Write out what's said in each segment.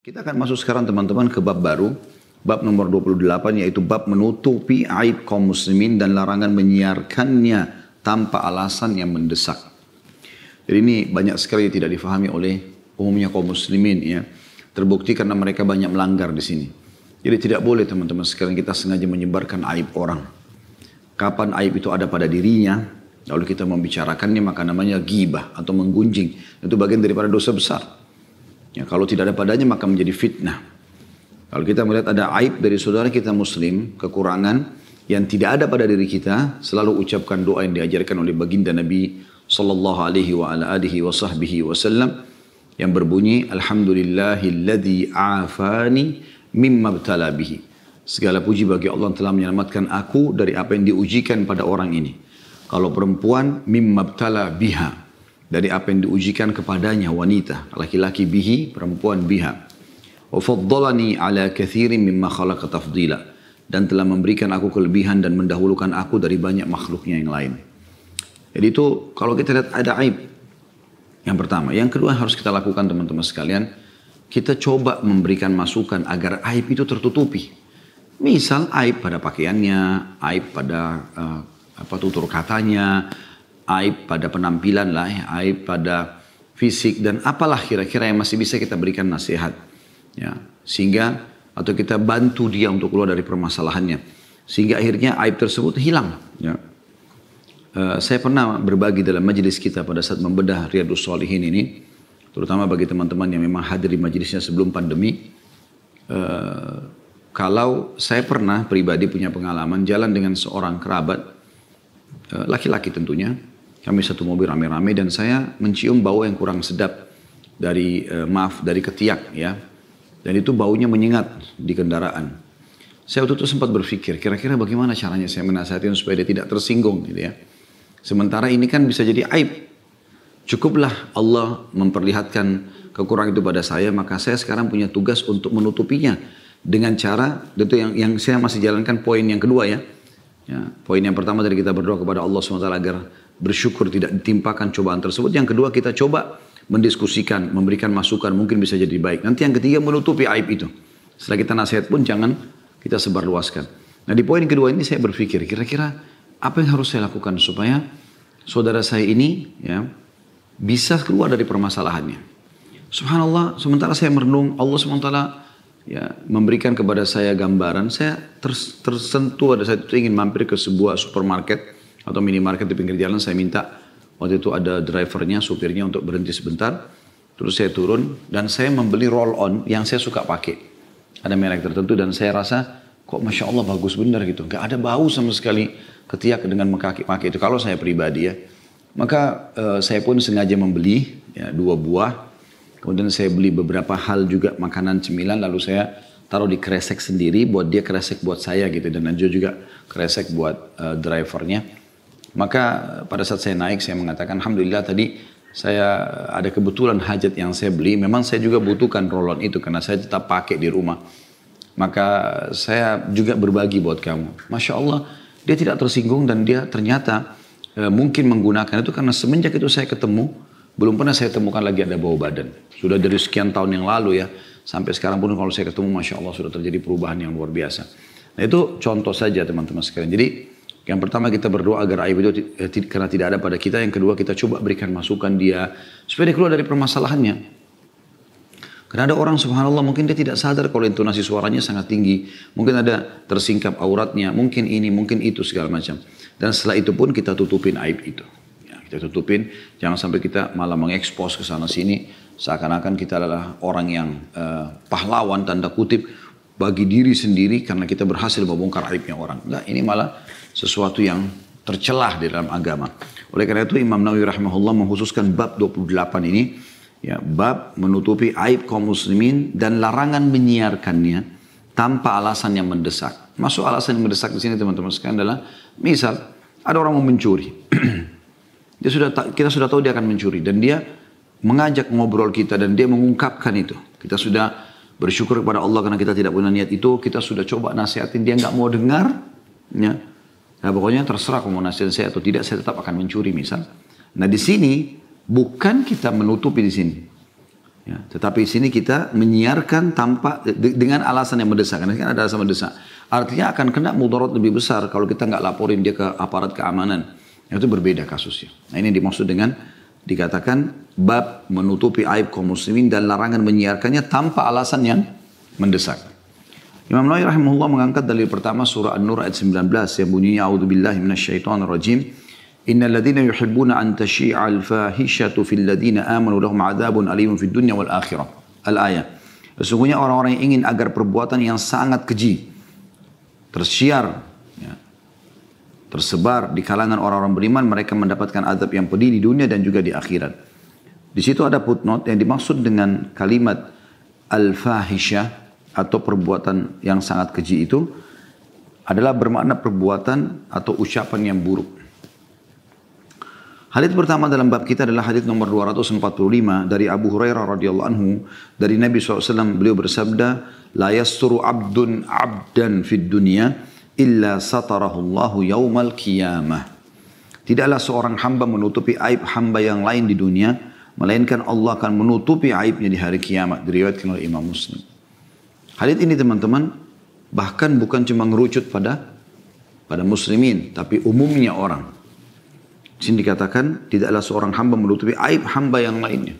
Kita akan masuk sekarang teman-teman ke bab baru, bab nomor 28 yaitu bab menutupi aib kaum muslimin dan larangan menyiarkannya tanpa alasan yang mendesak. Jadi ini banyak sekali tidak difahami oleh umumnya kaum muslimin ya. Terbukti karena mereka banyak melanggar di sini. Jadi tidak boleh teman-teman sekalian kita sengaja menyebarkan aib orang. Kapan aib itu ada pada dirinya, lalu kita membicarakannya maka namanya ghibah atau menggunjing. Itu bagian daripada dosa besar. Ya, kalau tidak ada padanya maka menjadi fitnah. Kalau kita melihat ada aib dari saudara kita muslim, kekurangan yang tidak ada pada diri kita, selalu ucapkan doa yang diajarkan oleh baginda Nabi sallallahu alaihi wa ala alihi wa sahbihi wasallam yang berbunyi alhamdulillahilladzi afani mimma ibtala bihi. Segala puji bagi Allah yang telah menyelamatkan aku dari apa yang diujikan pada orang ini. Kalau perempuan mimma ibtala biha, dari apa yang diujikan kepadanya wanita, laki-laki bihi, perempuan biha. Wa faddalani ala katsirin mimma khalaqa tafdila, dan telah memberikan aku kelebihan dan mendahulukan aku dari banyak makhluknya yang lain. Jadi itu kalau kita lihat ada aib. Yang pertama, yang kedua harus kita lakukan teman-teman sekalian, kita coba memberikan masukan agar aib itu tertutupi. Misal aib pada pakaiannya, aib pada tutur katanya, aib pada penampilan lah, aib pada fisik dan apalah kira-kira yang masih bisa kita berikan nasihat, ya, sehingga atau kita bantu dia untuk keluar dari permasalahannya, sehingga akhirnya aib tersebut hilang. Ya. Saya pernah berbagi dalam majelis kita pada saat membedah Riyadhus Shalihin ini, terutama bagi teman-teman yang memang hadir di majelisnya sebelum pandemi. Kalau saya pernah pribadi punya pengalaman jalan dengan seorang kerabat, laki-laki tentunya. Kami satu mobil rame-rame dan saya mencium bau yang kurang sedap dari dari ketiak ya. Dan itu baunya menyengat di kendaraan. Saya waktu itu sempat berpikir kira-kira bagaimana caranya saya menasihatkan supaya dia tidak tersinggung gitu ya. Sementara ini kan bisa jadi aib. Cukuplah Allah memperlihatkan kekurangan itu pada saya, maka saya sekarang punya tugas untuk menutupinya dengan cara itu yang saya masih jalankan poin yang kedua ya. Ya, poin yang pertama dari kita berdoa kepada Allah SWT agar bersyukur tidak ditimpakan cobaan tersebut. Yang kedua kita coba mendiskusikan, memberikan masukan, mungkin bisa jadi baik. Nanti yang ketiga menutupi aib itu. Setelah kita nasihat pun jangan kita sebarluaskan. Nah di poin kedua ini saya berpikir kira-kira apa yang harus saya lakukan supaya saudara saya ini ya bisa keluar dari permasalahannya. Subhanallah, sementara saya merenung, Allah SWT ya, memberikan kepada saya gambaran, saya tersentuh pada saat itu ingin mampir ke sebuah supermarket atau minimarket di pinggir jalan. Saya minta waktu itu ada drivernya, supirnya untuk berhenti sebentar. Terus saya turun dan saya membeli roll on yang saya suka pakai. Ada merek tertentu dan saya rasa kok Masya Allah bagus benar gitu. Gak ada bau sama sekali ketiak dengan pakai itu. Kalau saya pribadi ya. Maka saya pun sengaja membeli ya, 2 buah. Kemudian saya beli beberapa hal juga makanan cemilan, lalu saya taruh di kresek sendiri, buat dia kresek buat saya gitu, dan juga kresek buat drivernya. Maka pada saat saya naik saya mengatakan alhamdulillah tadi saya ada kebetulan hajat yang saya beli, memang saya juga butuhkan roll-on itu karena saya tetap pakai di rumah. Maka saya juga berbagi buat kamu. Masya Allah dia tidak tersinggung dan dia ternyata mungkin menggunakan itu karena semenjak itu saya ketemu, belum pernah saya temukan lagi ada bau badan. Sudah dari sekian tahun yang lalu ya. Sampai sekarang pun kalau saya ketemu Masya Allah sudah terjadi perubahan yang luar biasa. Nah itu contoh saja teman-teman sekalian. Jadi yang pertama kita berdoa agar aib itu karena tidak ada pada kita. Yang kedua kita coba berikan masukan dia supaya dia keluar dari permasalahannya. Karena ada orang subhanallah mungkin dia tidak sadar kalau intonasi suaranya sangat tinggi. Mungkin ada tersingkap auratnya. Mungkin ini, mungkin itu segala macam. Dan setelah itu pun kita tutupin aib itu. Kita tutupin, jangan sampai kita malah mengekspos ke sana sini seakan-akan kita adalah orang yang pahlawan tanda kutip bagi diri sendiri karena kita berhasil membongkar aibnya orang. Nah, ini malah sesuatu yang tercelah di dalam agama. Oleh karena itu Imam Nawawi rahimahullah mengkhususkan bab 28 ini, ya, bab menutupi aib kaum muslimin dan larangan menyiarkannya tanpa alasan yang mendesak. Masuk alasan yang mendesak di sini teman-teman sekalian adalah misal ada orang mau mencuri. Kita sudah tahu dia akan mencuri dan dia mengajak ngobrol kita dan dia mengungkapkan itu. Kita sudah bersyukur kepada Allah karena kita tidak punya niat itu. Kita sudah coba nasihatin dia nggak mau dengar. Ya. Nah pokoknya terserah kamu nasihatin saya atau tidak, saya tetap akan mencuri misal. Nah di sini bukan kita menutupi di sini. Ya, tetapi di sini kita menyiarkan tanpa dengan alasan yang mendesak. Karena kan ada alasan mendesak. Artinya akan kena mudarat lebih besar kalau kita nggak laporin dia ke aparat keamanan. Itu berbeda kasusnya. Nah ini dimaksud dengan dikatakan bab menutupi aib kaum muslimin dan larangan menyiarkannya tanpa alasan yang mendesak. Imam Nawawi rahimahullah mengangkat dalil pertama surah An-Nur ayat 19 yang bunyinya a'udzubillahi minasyaitonirrajim. Innal ladzina yuhibbuna an tashi'a al-fahishatu fil ladzina amanu lahum 'adzabun alimun fid dunya wal akhirah. Al-ayah. Sesungguhnya orang-orang yang ingin agar perbuatan yang sangat keji tersiar, ya, tersebar di kalangan orang-orang beriman, mereka mendapatkan azab yang pedih di dunia dan juga di akhirat. Di situ ada footnote yang dimaksud dengan kalimat al-fahisyah atau perbuatan yang sangat keji itu adalah bermakna perbuatan atau ucapan yang buruk. Hadits pertama dalam bab kita adalah hadits nomor 245 dari Abu Hurairah radhiyallahu anhu dari Nabi SAW. Beliau bersabda, la yasturu abdun abdan fid dunya illa satarahullahu yaumal qiyamah. Tidaklah seorang hamba menutupi aib hamba yang lain di dunia, melainkan Allah akan menutupi aibnya di hari kiamat. Diriwayatkan oleh Imam Muslim. Hadits ini teman-teman bahkan bukan cuma ngerucut pada muslimin, tapi umumnya orang. Di sini dikatakan tidaklah seorang hamba menutupi aib hamba yang lainnya.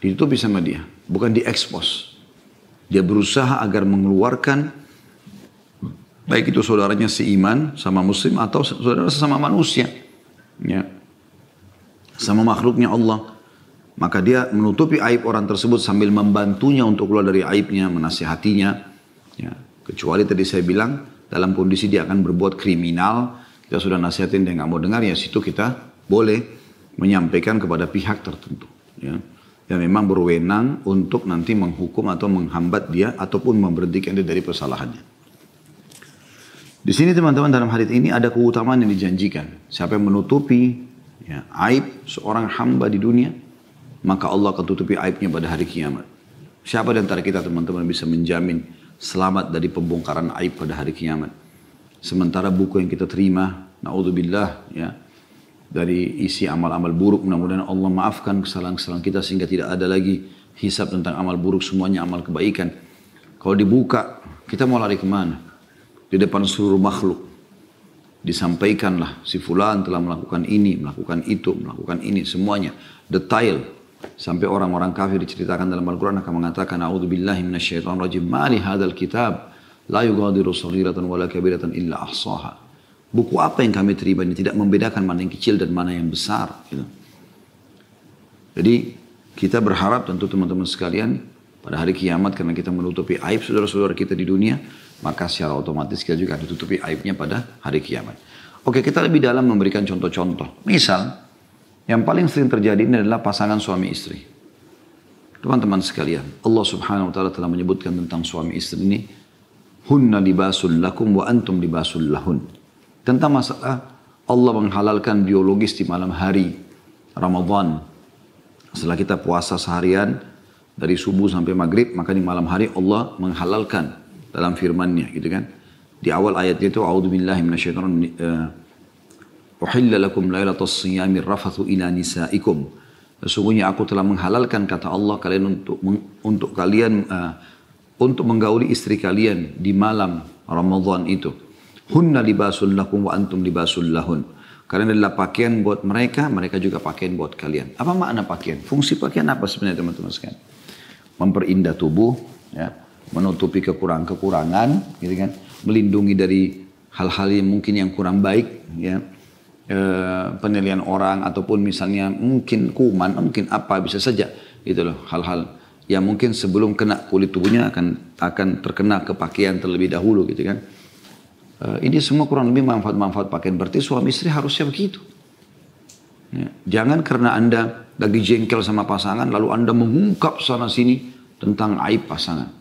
Ditutupi sama dia, bukan diekspos. Dia berusaha agar mengeluarkan baik itu saudaranya seiman sama muslim atau saudara sesama manusia, ya, sama makhluknya Allah. Maka dia menutupi aib orang tersebut sambil membantunya untuk keluar dari aibnya, menasihatinya. Ya. Kecuali tadi saya bilang dalam kondisi dia akan berbuat kriminal, kita sudah nasihatin dia nggak mau dengar, ya situ kita boleh menyampaikan kepada pihak tertentu, ya, yang memang berwenang untuk nanti menghukum atau menghambat dia ataupun memberhentikan dia dari kesalahannya. Di sini teman-teman dalam hadits ini ada keutamaan yang dijanjikan. Siapa yang menutupi, ya, aib seorang hamba di dunia, maka Allah akan tutupi aibnya pada hari kiamat. Siapa di antara kita teman-teman bisa menjamin selamat dari pembongkaran aib pada hari kiamat? Sementara buku yang kita terima, na'udzubillah, ya, dari isi amal-amal buruk, mudah-mudahan Allah maafkan kesalahan-kesalahan kita sehingga tidak ada lagi hisab tentang amal buruk, semuanya amal kebaikan. Kalau dibuka, kita mau lari kemana? Di depan seluruh makhluk. Disampaikanlah, si fulan telah melakukan ini, melakukan itu, melakukan ini, semuanya. Detail. Sampai orang-orang kafir diceritakan dalam Al-Quran akan mengatakan, a'udzubillahi minasyaitonirrajim, ma li hadzal kitab la yughadiru saghiratan wala kabiratan illa ahsaha. Buku apa yang kami terima ini tidak membedakan mana yang kecil dan mana yang besar, gitu. Jadi kita berharap tentu teman-teman sekalian pada hari kiamat karena kita menutupi aib saudara-saudara kita di dunia, maka secara otomatis kita juga ditutupi aibnya pada hari kiamat. Oke, kita lebih dalam memberikan contoh-contoh. Misal yang paling sering terjadi ini adalah pasangan suami istri. Teman-teman sekalian, Allah Subhanahu wa taala telah menyebutkan tentang suami istri ini, hunna libasul lakum wa antum libasul lahun. Tentang masalah Allah menghalalkan biologis di malam hari Ramadan. Setelah kita puasa seharian dari subuh sampai maghrib, maka di malam hari Allah menghalalkan dalam firman-Nya, gitu kan. Di awal ayatnya itu a'udzubillahi minasyaitonir uhilla lakum lailatas siyami rafathu ila nisaikum. Sesungguhnya aku telah menghalalkan, kata Allah, kalian untuk kalian untuk menggauli istri kalian di malam Ramadan itu. Hunna libasul lakum wa antum libasul lahun. Karena adalah pakaian buat mereka, mereka juga pakaian buat kalian. Apa makna pakaian? Fungsi pakaian apa sebenarnya teman-teman sekalian? Memperindah tubuh, ya, menutupi kekurangan-kekurangan, gitu kan? Melindungi dari hal-hal yang mungkin yang kurang baik, ya. Penilaian orang ataupun misalnya mungkin kuman, mungkin apa bisa saja, gitu loh. Hal-hal yang mungkin sebelum kena kulit tubuhnya akan terkena ke pakaian terlebih dahulu, gitu kan. Ini semua kurang lebih manfaat-manfaat pakaian. Berarti suami istri harusnya begitu. Ya. Jangan karena Anda lagi jengkel sama pasangan, lalu Anda mengungkap sana sini tentang aib pasangan.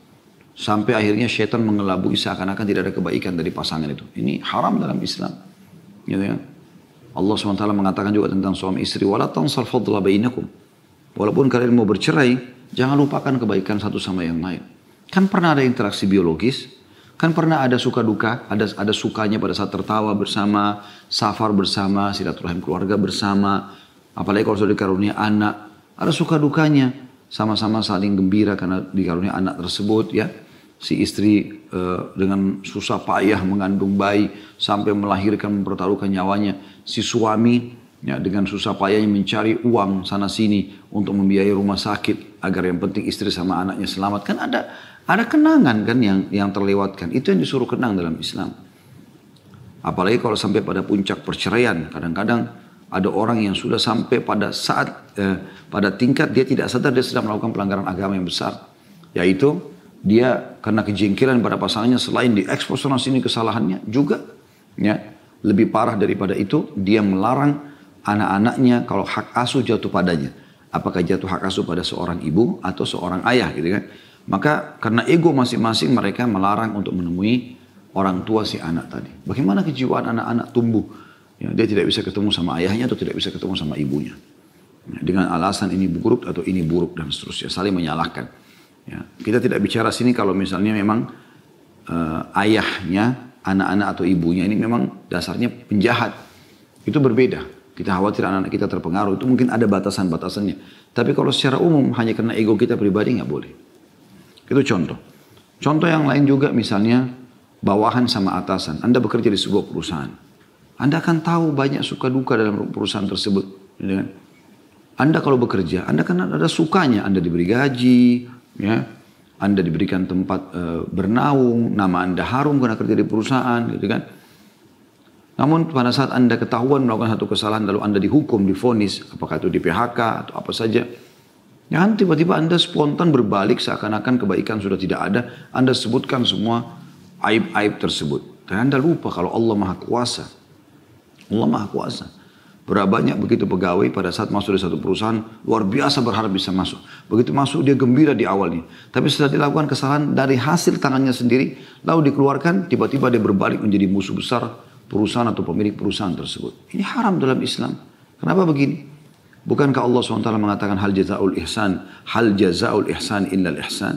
Sampai akhirnya syaitan mengelabui seakan-akan tidak ada kebaikan dari pasangan itu. Ini haram dalam Islam. Gitu ya. Allah SWT mengatakan juga tentang suami istri, wala tansal fadla bainakum. Walaupun kalian mau bercerai, jangan lupakan kebaikan satu sama yang lain. Kan pernah ada interaksi biologis, kan pernah ada suka duka, ada sukanya pada saat tertawa bersama, safar bersama, silaturahim keluarga bersama, apalagi kalau sudah dikarunia anak, ada suka dukanya. sama-sama saling gembira karena dikaruniai anak tersebut ya. Si istri dengan susah payah mengandung bayi sampai melahirkan, mempertaruhkan nyawanya. Si suami ya, dengan susah payahnya mencari uang sana sini untuk membiayai rumah sakit agar yang penting istri sama anaknya selamat. Kan ada kenangan kan yang terlewatkan. Itu yang disuruh kenang dalam Islam. Apalagi kalau sampai pada puncak perceraian. Kadang-kadang ada orang yang sudah sampai pada pada tingkat dia tidak sadar dia sedang melakukan pelanggaran agama yang besar. Yaitu dia karena kejengkelan pada pasangannya, selain diekspos sana sini kesalahannya juga ya, lebih parah daripada itu dia melarang anak-anaknya kalau hak asuh jatuh padanya. Apakah jatuh hak asuh pada seorang ibu atau seorang ayah gitu kan. Maka karena ego masing-masing mereka melarang untuk menemui orang tua si anak tadi. Bagaimana kejiwaan anak-anak tumbuh? Ya, dia tidak bisa ketemu sama ayahnya atau tidak bisa ketemu sama ibunya. Ya, dengan alasan ini buruk atau ini buruk dan seterusnya. Saling menyalahkan. Ya, kita tidak bicara sini kalau misalnya memang ayahnya, anak-anak atau ibunya ini memang dasarnya penjahat. Itu berbeda. Kita khawatir anak-anak kita terpengaruh. Itu mungkin ada batasan-batasannya. Tapi kalau secara umum hanya karena ego kita pribadi nggak boleh. Itu contoh. Contoh yang lain juga misalnya bawahan sama atasan. Anda bekerja di sebuah perusahaan. Anda akan tahu banyak suka duka dalam perusahaan tersebut. Ya. Anda kalau bekerja, Anda kan ada sukanya. Anda diberi gaji, ya, Anda diberikan tempat bernaung, nama Anda harum karena kerja di perusahaan, gitu kan. Namun pada saat Anda ketahuan melakukan satu kesalahan lalu Anda dihukum, divonis, apakah itu di PHK atau apa saja, jangan tiba-tiba Anda spontan berbalik seakan-akan kebaikan sudah tidak ada. Anda sebutkan semua aib-aib tersebut. Dan Anda lupa kalau Allah Maha Kuasa. Allah Maha Kuasa. Berapa banyak begitu pegawai pada saat masuk di satu perusahaan luar biasa berharap bisa masuk. Begitu masuk dia gembira di awalnya. Tapi setelah dilakukan kesalahan dari hasil tangannya sendiri lalu dikeluarkan, tiba-tiba dia berbalik menjadi musuh besar perusahaan atau pemilik perusahaan tersebut. Ini haram dalam Islam. Kenapa begini? Bukankah Allah SWT mengatakan hal jazaul ihsan illa ihsan?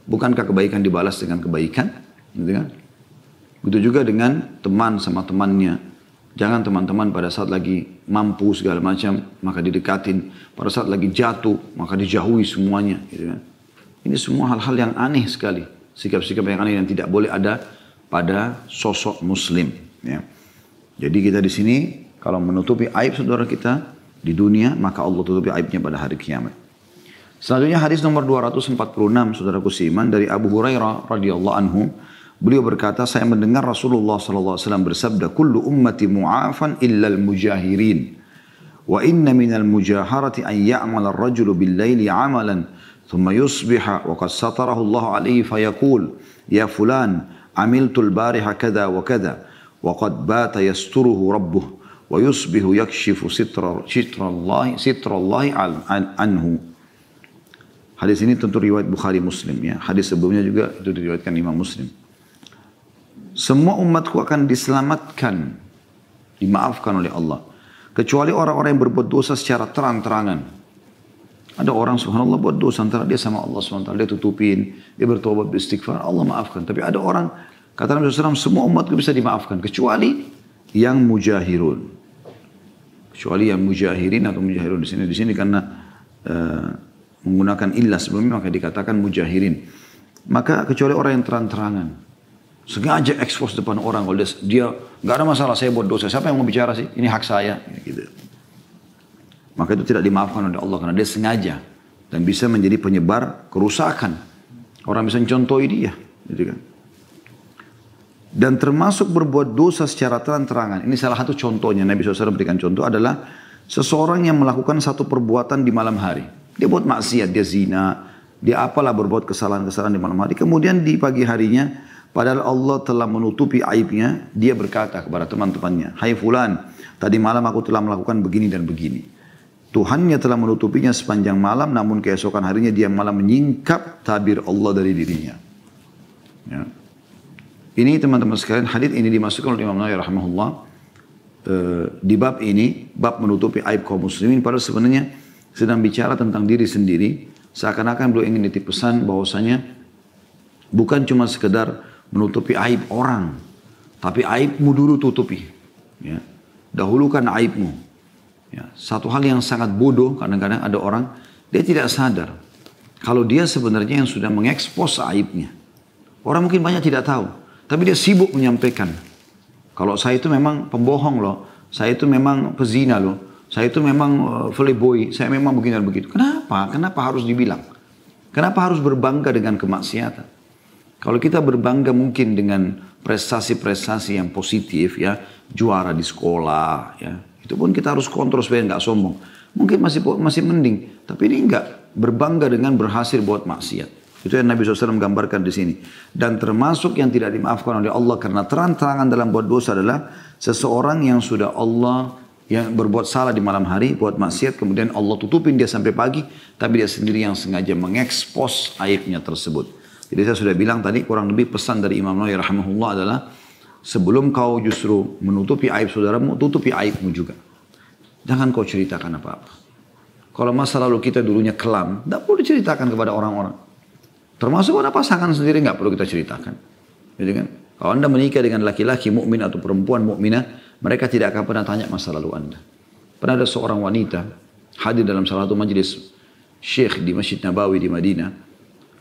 Bukankah kebaikan dibalas dengan kebaikan? Gitu kan? Begitu juga dengan teman sama temannya. Jangan teman-teman pada saat lagi mampu segala macam maka didekatin. Pada saat lagi jatuh maka dijauhi semuanya. Gitu kan? Ini semua hal-hal yang aneh sekali. Sikap-sikap yang aneh yang tidak boleh ada pada sosok muslim. Ya. Jadi kita di sini kalau menutupi aib saudara kita di dunia maka Allah tutupi aibnya pada hari kiamat. Selanjutnya hadis nomor 246 saudaraku seiman dari Abu Hurairah radhiyallahu anhu. Beliau berkata, saya mendengar Rasulullah SAW bersabda, kullu ummati mu'afan illa al-mujahirin. Wa inna minal mujaharati an ya'mal ar-rajulu bil-layli 'amalan thumma yusbiha wa qad satarahu Allah 'alayhi fayaqul ya fulan amiltu al-bariha kadha wa kadha wa qad bata yasturuhu rabbuh wa yusbihu yakshifu sitrallahi anhu. Hadis ini tentu riwayat Bukhari Muslim ya. Hadis sebelumnya juga itu diriwayatkan Imam Muslim. Semua umatku akan diselamatkan, dimaafkan oleh Allah. Kecuali orang-orang yang berbuat dosa secara terang-terangan. Ada orang subhanallah buat dosa antara dia sama Allah SWT. Dia tutupin, dia bertobat, beristighfar, Allah maafkan. Tapi ada orang, kata Nabi SAW, semua umatku bisa dimaafkan. Kecuali yang mujahirun. Kecuali yang mujahirin atau mujahirun. Di sini karena menggunakan illah sebelumnya maka dikatakan mujahirin. Maka kecuali orang yang terang-terangan. Sengaja ekspos depan orang kalau dia nggak ada masalah saya buat dosa, siapa yang mau bicara sih, ini hak saya gitu. Maka itu tidak dimaafkan oleh Allah karena dia sengaja dan bisa menjadi penyebar kerusakan. Orang bisa mencontohi dia gitu kan. Dan termasuk berbuat dosa secara terang-terangan, ini salah satu contohnya Nabi SAW berikan contoh adalah seseorang yang melakukan satu perbuatan di malam hari. Dia buat maksiat, dia zina, dia apalah berbuat kesalahan-kesalahan di malam hari, kemudian di pagi harinya padahal Allah telah menutupi aibnya, dia berkata kepada teman-temannya, hai fulan, tadi malam aku telah melakukan begini dan begini. Tuhannya telah menutupinya sepanjang malam, namun keesokan harinya dia malah menyingkap tabir Allah dari dirinya. Ya. Ini teman-teman sekalian, hadits ini dimasukkan oleh Imam Nawawi rahimahullah di bab ini, bab menutupi aib kaum muslimin, padahal sebenarnya sedang bicara tentang diri sendiri, seakan-akan beliau ingin nitip pesan bahwasanya bukan cuma sekedar menutupi aib orang, tapi aibmu dulu tutupi. Ya. Dahulukan aibmu. Ya. Satu hal yang sangat bodoh, kadang-kadang ada orang, dia tidak sadar. Kalau dia sebenarnya yang sudah mengekspos aibnya. Orang mungkin banyak tidak tahu. Tapi dia sibuk menyampaikan. Kalau saya itu memang pembohong loh. Saya itu memang pezina loh. Saya itu memang playboy. Saya memang begini dan begitu. Kenapa? Kenapa harus dibilang? Kenapa harus berbangga dengan kemaksiatan? Kalau kita berbangga mungkin dengan prestasi-prestasi yang positif ya. Juara di sekolah ya. Itu pun kita harus kontrol supaya nggak sombong. Mungkin masih mending. Tapi ini enggak. Berbangga dengan berhasil buat maksiat. Itu yang Nabi SAW gambarkan di sini. Dan termasuk yang tidak dimaafkan oleh Allah karena terang-terangan dalam buat dosa adalah seseorang yang sudah Allah yang berbuat salah di malam hari, buat maksiat, kemudian Allah tutupin dia sampai pagi, tapi dia sendiri yang sengaja mengekspos aibnya tersebut. Jadi saya sudah bilang tadi kurang lebih pesan dari Imam Nawawi rahimahullah adalah sebelum kau justru menutupi aib saudaramu, tutupi aibmu juga. Jangan kau ceritakan apa-apa. Kalau masa lalu kita dulunya kelam, tidak perlu diceritakan kepada orang-orang. Termasuk pada pasangan sendiri nggak perlu kita ceritakan. Jadi kan, kalau Anda menikah dengan laki-laki mukmin atau perempuan mukminah, mereka tidak akan pernah tanya masa lalu Anda. Pernah ada seorang wanita hadir dalam salah satu majelis syekh di Masjid Nabawi di Madinah.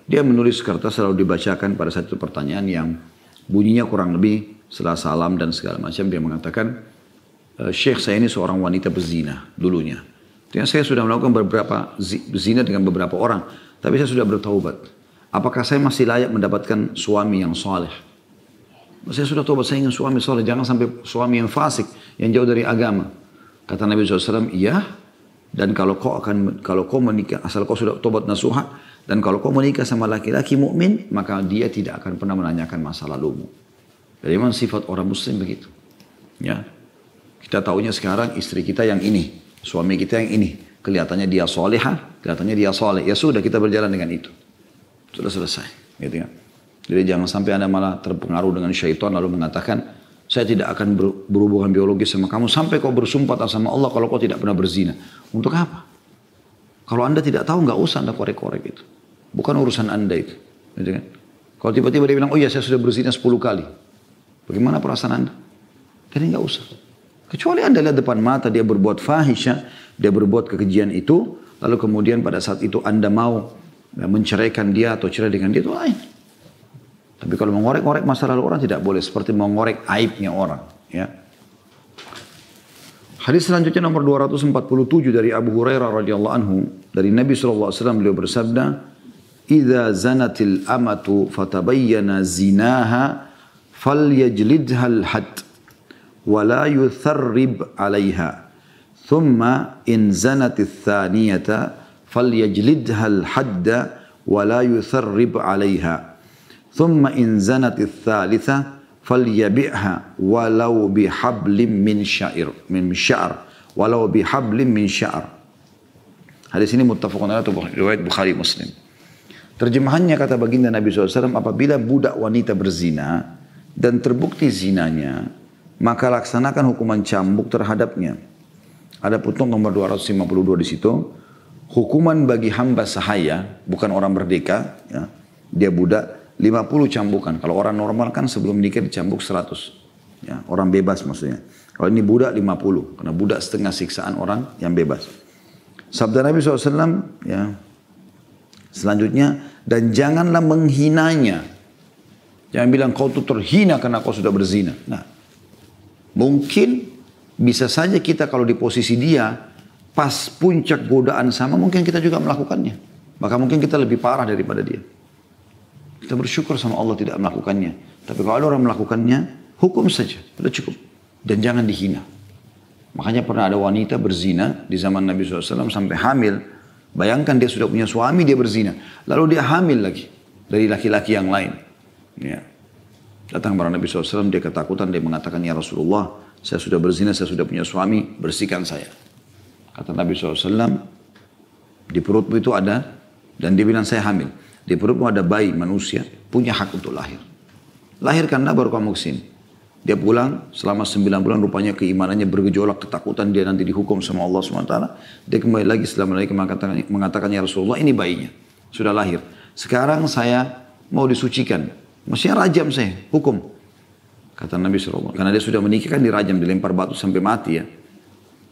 Dia menulis kertas selalu dibacakan pada satu pertanyaan yang bunyinya kurang lebih setelah salam dan segala macam. Dia mengatakan, Syekh saya ini seorang wanita berzina dulunya. Saya sudah melakukan beberapa zina dengan beberapa orang. Tapi saya sudah bertaubat. Apakah saya masih layak mendapatkan suami yang soleh? Saya sudah taubat, saya ingin suami soleh. Jangan sampai suami yang fasik, yang jauh dari agama. Kata Nabi SAW, iya. Dan kalau kau menikah, asal kau sudah taubat nasuha. Dan kalau kau menikah sama laki-laki mukmin, maka dia tidak akan pernah menanyakan masa lalumu. Jadi memang sifat orang muslim begitu. Ya. Kita tahunya sekarang istri kita yang ini. Suami kita yang ini, kelihatannya dia solehah, kelihatannya dia soleh. Ya sudah kita berjalan dengan itu. Sudah selesai. Gitu kan? Jadi jangan sampai Anda malah terpengaruh dengan syaitan lalu mengatakan, saya tidak akan berhubungan biologis sama kamu sampai kau bersumpah atas sama Allah kalau kau tidak pernah berzina. Untuk apa? Kalau Anda tidak tahu nggak usah Anda korek-korek itu. Bukan urusan Anda itu. Gitu kan? Kalau tiba-tiba dia bilang, oh iya saya sudah berzina 10 kali. Bagaimana perasaan Anda? Jadi nggak usah. Kecuali Anda lihat depan mata dia berbuat fahisyah, dia berbuat kekejian itu, lalu kemudian pada saat itu Anda mau menceraikan dia atau cerai dengan dia itu lain. Tapi kalau mengorek-ngorek masa lalu orang tidak boleh seperti mengorek aibnya orang. Ya. Hadis selanjutnya nomor 247 dari Abu Hurairah radhiyallahu anhu dari Nabi SAW beliau bersabda, "Idza zanatil amatu fatabayyana zinaha falyajlidha al-hadd." ولا يثرب عليها ثم إن زنت الثانية فليجلدها الحد ولا يثرب عليها ثم إن زنت الثالثة فليبئها ولو بحبل من شعر ولو بحبل من شعر. Hadis ini muttafaqun alaih riwayat Bukhari Muslim. Terjemahannya kata baginda Nabi SAW, apabila budak wanita berzina dan terbukti zinanya, maka laksanakan hukuman cambuk terhadapnya. Ada putung nomor 252 di situ. Hukuman bagi hamba sahaya, bukan orang merdeka, ya, dia budak, 50 cambukan. Kalau orang normal kan sebelum menikah dicambuk 100. Ya, orang bebas maksudnya. Kalau ini budak 50, karena budak setengah siksaan orang yang bebas. Sabda Nabi SAW, ya, selanjutnya, dan janganlah menghinanya. Jangan bilang kau tuh terhina karena kau sudah berzina. Nah, mungkin bisa saja kita kalau di posisi dia, pas puncak godaan sama, mungkin kita juga melakukannya. Maka mungkin kita lebih parah daripada dia. Kita bersyukur sama Allah tidak melakukannya. Tapi kalau ada orang melakukannya, hukum saja, sudah cukup. Dan jangan dihina. Makanya pernah ada wanita berzina di zaman Nabi SAW sampai hamil. Bayangkan dia sudah punya suami, dia berzina. Lalu dia hamil lagi dari laki-laki yang lain. Ya. Datang kepada Nabi SAW, dia ketakutan, dia mengatakan, ya Rasulullah, saya sudah berzina, saya sudah punya suami, bersihkan saya. Kata Nabi SAW, di perutmu itu ada, dan dia bilang saya hamil. Di perutmu ada bayi manusia, punya hak untuk lahir. Lahirkanlah baru kamu kesini. Dia pulang, selama 9 bulan rupanya keimanannya bergejolak, ketakutan dia nanti dihukum sama Allah SWT. Dia kembali lagi setelah mereka mengatakan, ya Rasulullah, ini bayinya, sudah lahir. Sekarang saya mau disucikan. Maksudnya rajam saya, hukum. Kata Nabi SAW. Karena dia sudah menikah kan dirajam, dilempar batu sampai mati ya.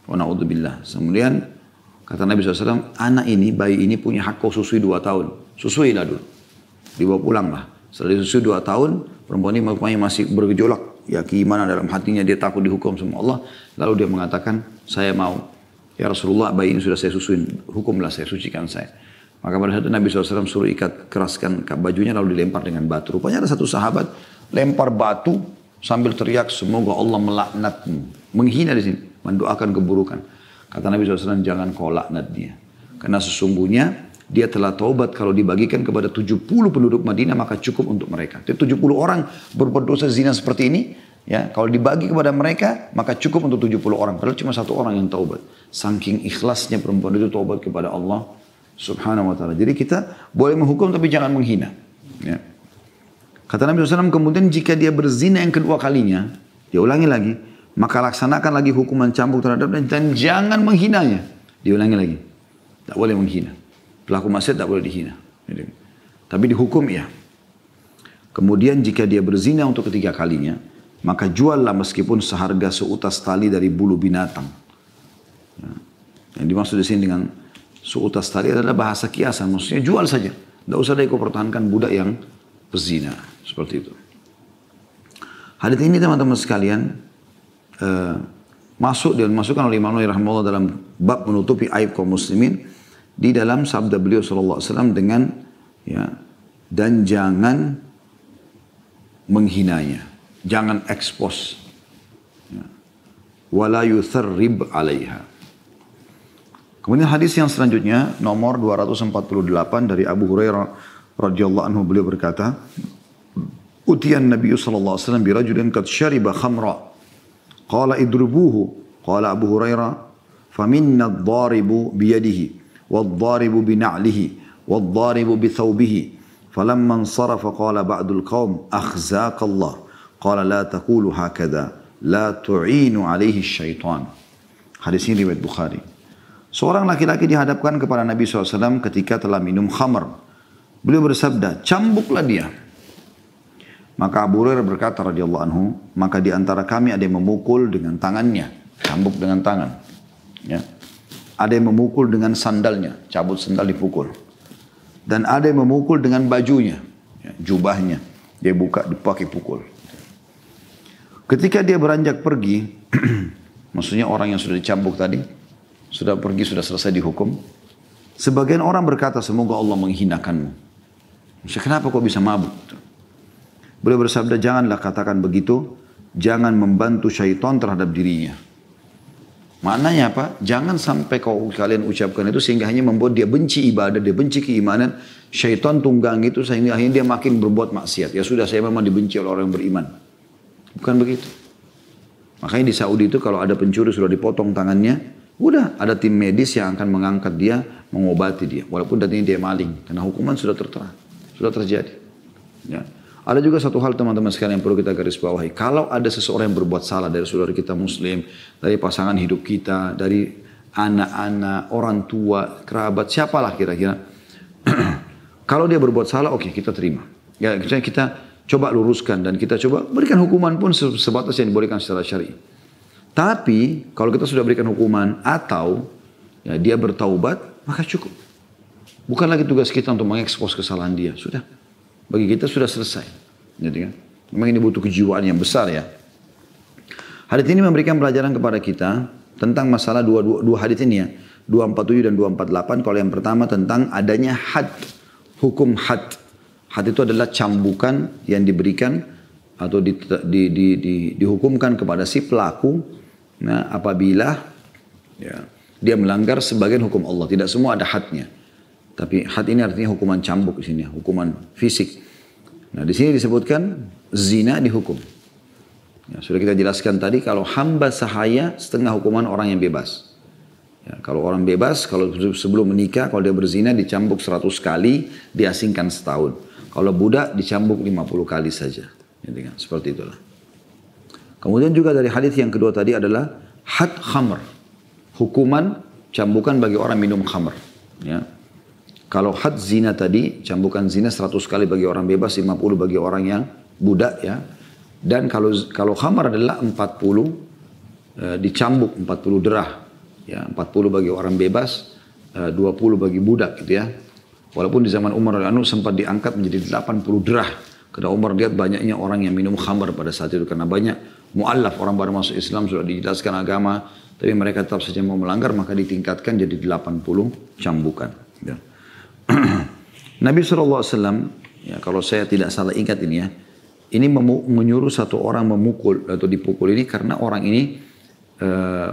Wa na'udzubillah. Kemudian Kata Nabi SAW, anak ini, bayi ini punya hak kau susui 2 tahun. Susuilah dulu. Dibawa pulang lah. Setelah disusui 2 tahun, perempuan ini masih bergejolak. Ya keimanan dalam hatinya, dia takut dihukum sama Allah. Lalu dia mengatakan, saya mau. Ya Rasulullah, bayi ini sudah saya susuin. Hukumlah saya, sucikan saya. Maka pada saat itu Nabi SAW suruh keraskan bajunya lalu dilempar dengan batu. Rupanya ada satu sahabat lempar batu sambil teriak, semoga Allah melaknatmu. Menghina di sini, mendoakan keburukan. Kata Nabi SAW, jangan kau laknat dia. Karena sesungguhnya dia telah taubat kalau dibagikan kepada 70 penduduk Madinah maka cukup untuk mereka. 70 orang berbuat dosa zina seperti ini, ya kalau dibagi kepada mereka maka cukup untuk 70 orang. Padahal cuma 1 orang yang taubat. Saking ikhlasnya perempuan itu taubat kepada Allah Subhanahu wa ta'ala. Jadi kita boleh menghukum tapi jangan menghina. Ya. Kata Nabi SAW, kemudian jika dia berzina yang kedua kalinya, dia ulangi lagi, maka laksanakan lagi hukuman cambuk terhadap dan jangan menghinanya. Diulangi lagi. Tak boleh menghina. Pelaku maksiat tak boleh dihina. Tapi dihukum ya. Kemudian jika dia berzina untuk ketiga kalinya, maka juallah meskipun seharga seutas tali dari bulu binatang. Ya. Yang dimaksud di sini dengan seutas tali adalah bahasa kiasan. Maksudnya jual saja. Tidak usah ada kau pertahankan budak yang berzina. Seperti itu. Hadits ini teman-teman sekalian, dimasukkan oleh Imam Nawawi rahimahullah dalam bab menutupi aib kaum muslimin di dalam sabda beliau sallallahu alaihi wasallam dengan ya, dan jangan menghinanya, jangan expose, ya, wala yutharrib 'alaiha. Kemudian hadis yang selanjutnya nomor 248 dari Abu Hurairah radhiyallahu anhu, beliau berkata, utiyan Nabi sallallahu alaihi wasallam bi rajulin qad syariba khamra. Qala idrubuhu. Qala Abu Hurairah, faminna ad-daribu biyadihi, wad-daribu bina'lihi, wad-daribu bithawbihi. Falamma ansarafa qala ba'dul qawm, akhzaakallah. Qala la taqulu hakadha, la tu'inu alaihi syaitan. Hadis ini riwayat Bukhari. Seorang laki-laki dihadapkan kepada Nabi SAW ketika telah minum khamr. Beliau bersabda, cambuklah dia. Maka Abu Hurairah berkata radhiyallahu anhu, maka di antara kami ada yang memukul dengan tangannya, cambuk dengan tangan. Ya. Ada yang memukul dengan sandalnya, cabut sandal dipukul. Dan ada yang memukul dengan bajunya, ya, jubahnya, dia buka dipakai pukul. Ketika dia beranjak pergi, maksudnya orang yang sudah dicambuk tadi, sudah pergi, sudah selesai dihukum. Sebagian orang berkata, semoga Allah menghinakanmu. Maksudnya, kenapa kau bisa mabuk? Beliau bersabda, janganlah katakan begitu, jangan membantu syaitan terhadap dirinya. Maknanya apa? Jangan sampai kalian ucapkan itu sehingga hanya membuat dia benci ibadah, dia benci keimanan. Syaitan tunggang itu sehingga akhirnya dia makin berbuat maksiat. Ya sudah, saya memang dibenci oleh orang yang beriman. Bukan begitu. Makanya di Saudi itu kalau ada pencuri sudah dipotong tangannya, udah ada tim medis yang akan mengangkat dia, mengobati dia. Walaupun tadinya dia maling. Karena hukuman sudah tertera, sudah terjadi. Ya. Ada juga satu hal teman-teman sekalian yang perlu kita garis bawahi. Kalau ada seseorang yang berbuat salah dari saudara kita muslim, dari pasangan hidup kita, dari anak-anak, orang tua, kerabat, siapalah kira-kira. Kalau dia berbuat salah, oke, kita terima. Ya, kita coba luruskan dan kita coba berikan hukuman pun sebatas yang dibolehkan secara syar'i. Tapi kalau kita sudah berikan hukuman atau ya, dia bertaubat, maka cukup. Bukan lagi tugas kita untuk mengekspos kesalahan dia. Sudah. Bagi kita sudah selesai. Jadi kan, memang ini butuh kejiwaan yang besar ya. Hadits ini memberikan pelajaran kepada kita tentang masalah dua hadits ini ya. 247 dan 248. Kalau yang pertama tentang adanya had. Hukum had. Had itu adalah cambukan yang diberikan atau dihukumkan kepada si pelaku. Nah, apabila ya, dia melanggar sebagian hukum Allah. Tidak semua ada hadnya. Tapi had ini artinya hukuman cambuk di sini, hukuman fisik. Nah, di sini disebutkan zina dihukum. Ya, sudah kita jelaskan tadi kalau hamba sahaya setengah hukuman orang yang bebas. Ya, kalau orang bebas, kalau sebelum menikah, kalau dia berzina dicambuk 100 kali, diasingkan setahun. Kalau budak dicambuk 50 kali saja. Ya, seperti itulah. Kemudian juga dari hadis yang kedua tadi adalah had khamr. Hukuman cambukan bagi orang minum khamr. Ya. Kalau had zina tadi, cambukan zina 100 kali bagi orang bebas, 50 bagi orang yang budak ya. Dan kalau khamar adalah 40, dicambuk 40 derah. Ya, 40 bagi orang bebas, 20 bagi budak gitu ya. Walaupun di zaman Umar radhiyallahu anhu sempat diangkat menjadi 80 dirah. Karena Umar lihat banyaknya orang yang minum khamar pada saat itu. Karena banyak mu'allaf orang baru masuk Islam sudah dijelaskan agama. Tapi mereka tetap saja mau melanggar maka ditingkatkan jadi 80 cambukan. Ya. Nabi SAW, ya, kalau saya tidak salah ingat ini ya. Ini menyuruh satu orang memukul atau dipukul ini karena orang ini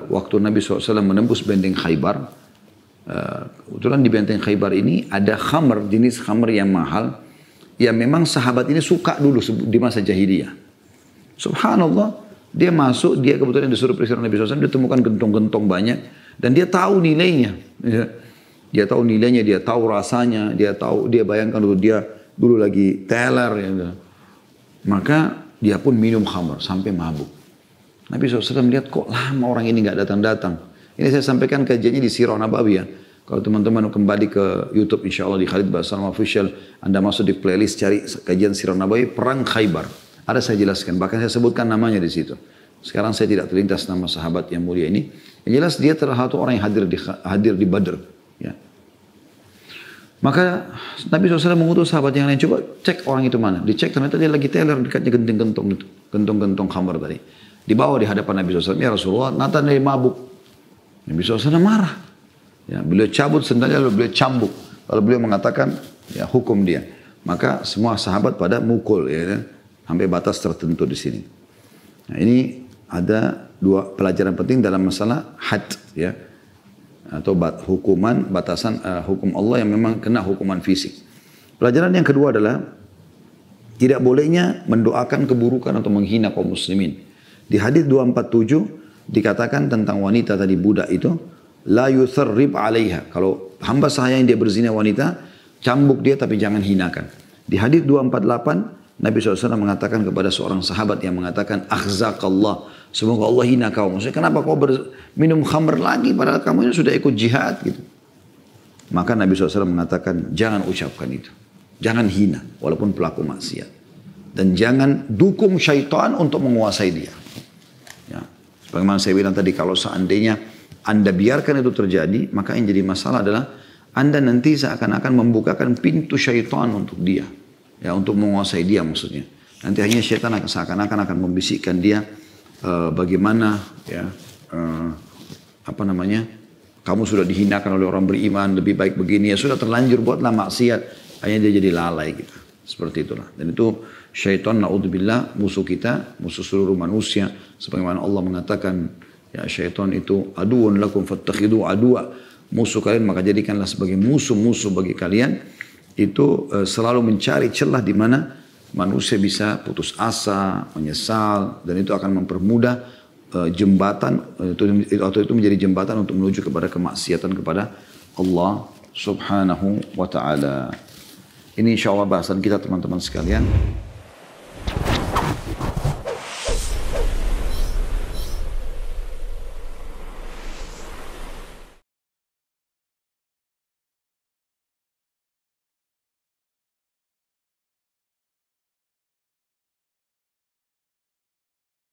waktu Nabi SAW menembus benteng Khaybar. Kebetulan di benteng Khaybar ini ada khamr, jenis khamr yang mahal. Ya memang sahabat ini suka dulu di masa jahiliyah. Subhanallah, dia masuk, dia kebetulan disuruh periksa Nabi SAW, dia temukan gentong-gentong banyak. Dan dia tahu nilainya. Ya. Dia tahu nilainya, dia tahu rasanya, dia bayangkan dulu dia dulu lagi teler. Ya. Maka dia pun minum khamr sampai mabuk. Nabi SAW lihat kok lama orang ini nggak datang-datang. Ini saya sampaikan kajiannya di Sirah Nabawiyah. Kalau teman-teman kembali ke YouTube insya Allah di Khalid Basalam Official, Anda masuk di playlist cari kajian Sirah Nabawiyah Perang Khaybar. Ada saya jelaskan, bahkan saya sebutkan namanya di situ. Sekarang saya tidak terlintas nama sahabat yang mulia ini. Yang jelas dia terlalu satu orang yang hadir di Badr. Ya. Maka Nabi SAW mengutus sahabat yang lain, coba cek orang itu mana. Dicek ternyata dia lagi teler dekatnya genting-gentong itu. Gentong-gentong khamar tadi. Dibawa di hadapan Nabi SAW, ya Rasulullah, Nathan dari mabuk. Nabi SAW marah. Ya, beliau cabut sendalnya lalu beliau cambuk. Lalu beliau mengatakan, ya hukum dia. Maka semua sahabat pada mukul, ya kan? Sampai batas tertentu di sini. Nah ini ada dua pelajaran penting dalam masalah had, ya. Atau hukuman, batasan hukum Allah yang memang kena hukuman fisik. Pelajaran yang kedua adalah tidak bolehnya mendoakan keburukan atau menghina kaum muslimin. Di hadis 247 dikatakan tentang wanita tadi budak itu, la yutharrib 'alaiha. Kalau hamba saya yang dia berzina wanita, cambuk dia tapi jangan hinakan. Di hadis 248 Nabi SAW mengatakan kepada seorang sahabat yang mengatakan akhzakallah, semoga Allah hina kau. Maksudnya kenapa kau minum khamr lagi padahal kamu ini sudah ikut jihad gitu. Maka Nabi SAW mengatakan jangan ucapkan itu. Jangan hina walaupun pelaku maksiat. Dan jangan dukung syaitan untuk menguasai dia. Ya. Sebagaimana saya bilang tadi, kalau seandainya Anda biarkan itu terjadi, maka yang jadi masalah adalah Anda nanti seakan-akan membukakan pintu syaitan untuk dia. Ya, untuk menguasai dia maksudnya. Nanti hanya syaitan seakan-akan akan membisikkan dia bagaimana ya kamu sudah dihinakan oleh orang beriman, lebih baik begini, ya sudah terlanjur buatlah maksiat, hanya dia jadi lalai gitu. Seperti itulah. Dan itu syaitan naudzubillah musuh kita, musuh seluruh manusia. Sebagaimana Allah mengatakan, ya syaitan itu aduun lakum fattakhidu adu'a, musuh kalian maka jadikanlah sebagai musuh-musuh bagi kalian. Itu selalu mencari celah di mana manusia bisa putus asa, menyesal, dan itu akan mempermudah jembatan atau itu menjadi jembatan untuk menuju kepada kemaksiatan kepada Allah Subhanahu wa taala. Ini insyaallah bahasan kita teman-teman sekalian.